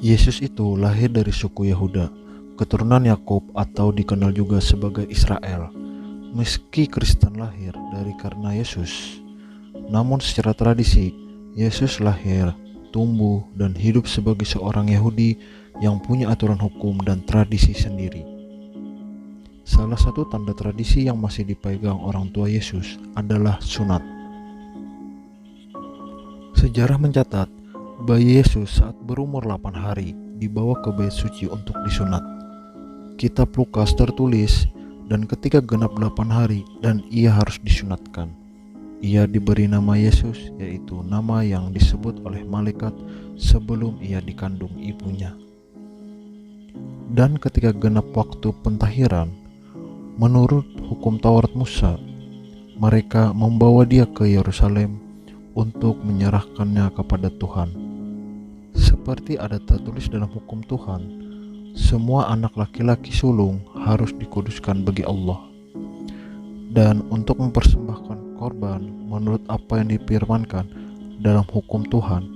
Yesus itu lahir dari suku Yehuda, keturunan Yakub atau dikenal juga sebagai Israel. Meski Kristen lahir dari karena Yesus, namun secara tradisi, Yesus lahir, tumbuh, dan hidup sebagai seorang Yahudi yang punya aturan hukum dan tradisi sendiri. Salah satu tanda tradisi yang masih dipegang orang tua Yesus adalah sunat. Sejarah mencatat, bayi Yesus saat berumur 8 hari dibawa ke bait suci untuk disunat. Kitab Lukas tertulis, dan ketika genap 8 hari dan ia harus disunatkan, ia diberi nama Yesus, yaitu nama yang disebut oleh malaikat sebelum ia dikandung ibunya. Dan ketika genap waktu pentahiran, menurut hukum Taurat Musa, mereka membawa dia ke Yerusalem untuk menyerahkannya kepada Tuhan. Seperti ada tertulis dalam hukum Tuhan, semua anak laki-laki sulung harus dikuduskan bagi Allah. Dan untuk mempersembahkan korban menurut apa yang difirmankan dalam hukum Tuhan,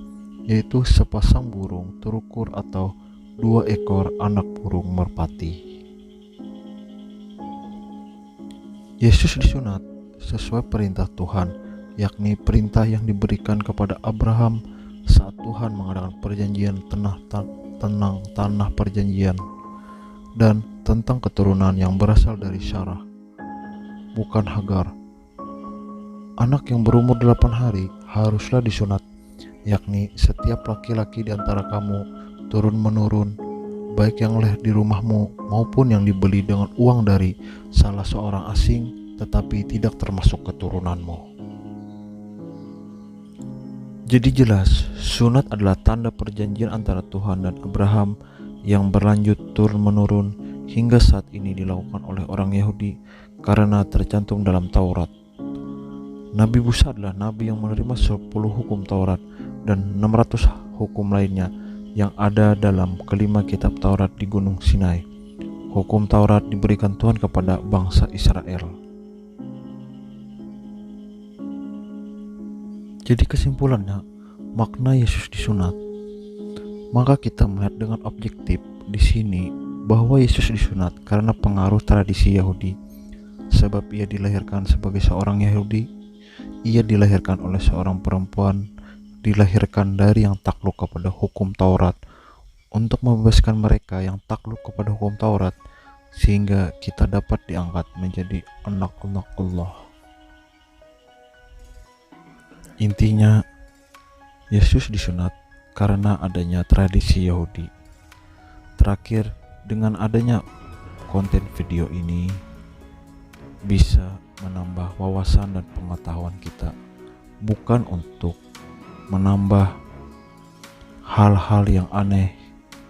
yaitu sepasang burung terukur atau 2 ekor anak burung merpati. Yesus disunat sesuai perintah Tuhan, yakni perintah yang diberikan kepada Abraham saat Tuhan mengadakan perjanjian tanah perjanjian, dan tentang keturunan yang berasal dari Sarah, bukan Hagar. Anak yang berumur 8 hari haruslah disunat, yakni setiap laki-laki di antara kamu turun-menurun, baik yang lahir di rumahmu maupun yang dibeli dengan uang dari salah seorang asing tetapi tidak termasuk keturunanmu. Jadi jelas, sunat adalah tanda perjanjian antara Tuhan dan Abraham yang berlanjut turun-menurun hingga saat ini dilakukan oleh orang Yahudi karena tercantum dalam Taurat. Nabi Musa adalah nabi yang menerima 10 hukum Taurat dan 600 hukum lainnya yang ada dalam kelima kitab Taurat di Gunung Sinai. Hukum Taurat diberikan Tuhan kepada bangsa Israel. Jadi kesimpulannya, makna Yesus disunat, maka kita melihat dengan objektif di sini bahwa Yesus disunat karena pengaruh tradisi Yahudi. Sebab ia dilahirkan sebagai seorang Yahudi, ia dilahirkan oleh seorang perempuan, dilahirkan dari yang takluk kepada hukum Taurat untuk membebaskan mereka yang takluk kepada hukum Taurat, sehingga kita dapat diangkat menjadi anak-anak Allah. Intinya, Yesus disunat karena adanya tradisi Yahudi. Terakhir, dengan adanya konten video ini bisa menambah wawasan dan pengetahuan kita, bukan untuk menambah hal-hal yang aneh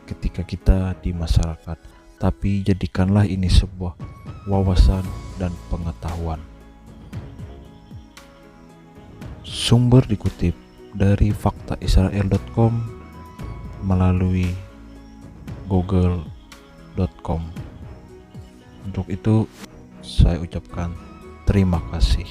ketika kita di masyarakat, tapi jadikanlah ini sebuah wawasan dan pengetahuan. Sumber dikutip dari faktaisrael.com melalui google.com. Untuk itu saya ucapkan terima kasih.